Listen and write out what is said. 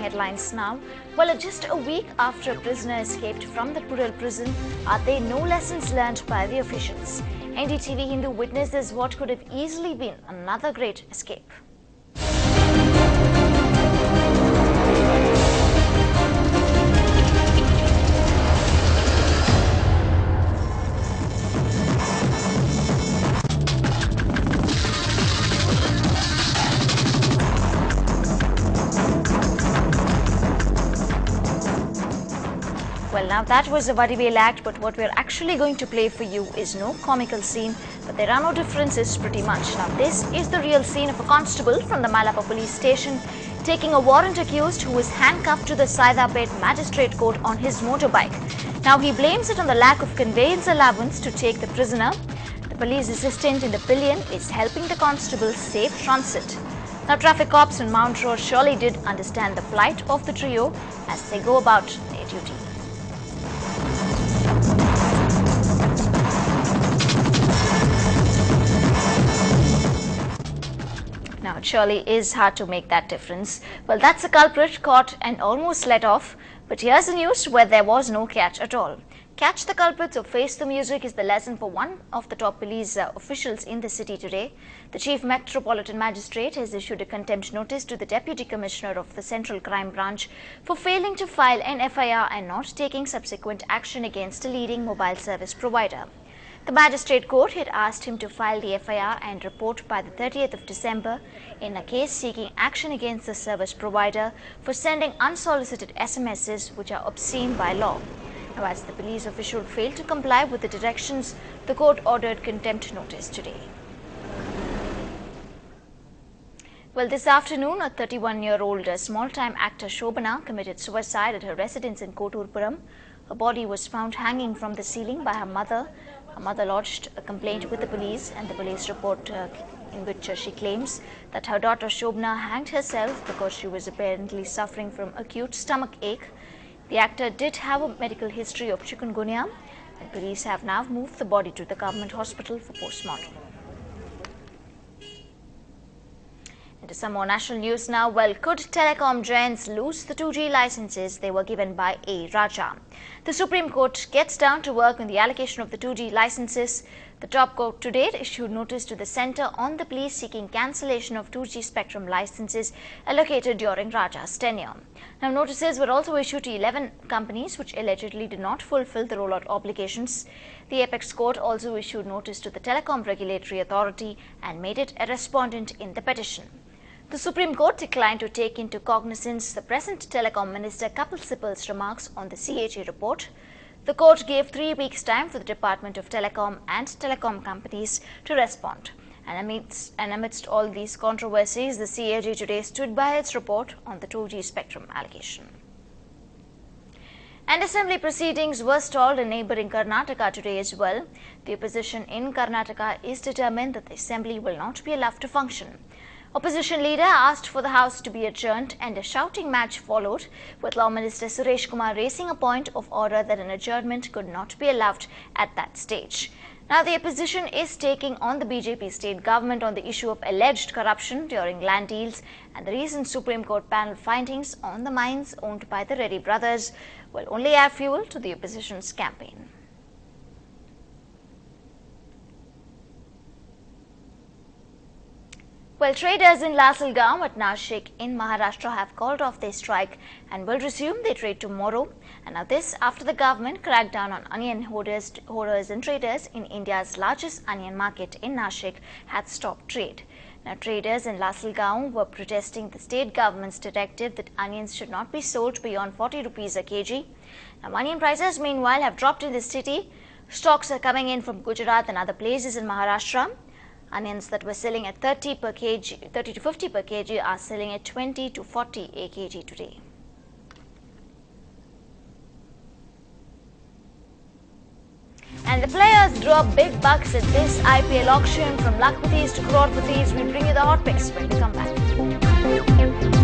headlines now. Well, just a week after a prisoner escaped from the Purel prison, are there no lessons learned by the officials? Ndtv-Hindu witnesses what could have easily been another great escape. Well, now that was a Vadivel act, but what we're actually going to play for you is no comical scene, but there are no differences pretty much. Now, this is the real scene of a constable from the Malappa police station taking a warrant accused who was handcuffed to the Saidapet magistrate court on his motorbike. Now, he blames it on the lack of conveyance allowance to take the prisoner. The police assistant in the pillion is helping the constable safe transit. Now, traffic cops on Mount Road surely did understand the plight of the trio as they go about their duty. Now, it surely is hard to make that difference. Well, that's a culprit caught and almost let off. But here's the news where there was no catch at all. Catch the culprits or face the music is the lesson for one of the top police officials in the city today. The Chief Metropolitan Magistrate has issued a contempt notice to the Deputy Commissioner of the Central Crime Branch for failing to file an FIR and not taking subsequent action against a leading mobile service provider. The magistrate court had asked him to file the FIR and report by the 30th of December in a case seeking action against the service provider for sending unsolicited SMSs which are obscene by law. Now, as the police official failed to comply with the directions, the court ordered contempt notice today. Well, this afternoon, a 31-year-old small-time actor Shobana committed suicide at her residence in Koturpuram. Her body was found hanging from the ceiling by her mother. Her mother lodged a complaint with the police, and the police report in which she claims that her daughter Shobana hanged herself because she was apparently suffering from acute stomach ache. The actor did have a medical history of chikungunya, and police have now moved the body to the government hospital for postmortem. Into some more national news now. Well, could telecom giants lose the 2G licenses they were given by A. Raja? The Supreme Court gets down to work on the allocation of the 2G licenses. The top court today issued notice to the centre on the plea seeking cancellation of 2G spectrum licenses allocated during Raja's tenure. Now, notices were also issued to 11 companies which allegedly did not fulfill the rollout obligations. The Apex Court also issued notice to the Telecom Regulatory Authority and made it a respondent in the petition. The Supreme Court declined to take into cognizance the present Telecom Minister Kapil Sibbal's remarks on the CAG report. The court gave 3 weeks' time for the Department of Telecom and telecom companies to respond. And amidst all these controversies, the CAG today stood by its report on the 2G spectrum allocation. And assembly proceedings were stalled in neighbouring Karnataka today as well. The opposition in Karnataka is determined that the assembly will not be allowed to function. Opposition leader asked for the House to be adjourned and a shouting match followed, with Law Minister Suresh Kumar raising a point of order that an adjournment could not be allowed at that stage. Now, the opposition is taking on the BJP state government on the issue of alleged corruption during land deals and the recent Supreme Court panel findings on the mines owned by the Reddy brothers will only add fuel to the opposition's campaign. Well, traders in Lasalgaon at Nashik in Maharashtra have called off their strike and will resume their trade tomorrow. And now this after the government cracked down on onion hoarders and traders in India's largest onion market in Nashik had stopped trade. Now, traders in Lasalgaon were protesting the state government's directive that onions should not be sold beyond 40 rupees a kg. Now, onion prices meanwhile have dropped in the city. Stocks are coming in from Gujarat and other places in Maharashtra. Onions that were selling at 30 to 50 per kg are selling at 20 to 40 a kg today. And the players draw big bucks at this IPL auction, from lakhpatis to crorepattis. We bring you the hot picks when we come back.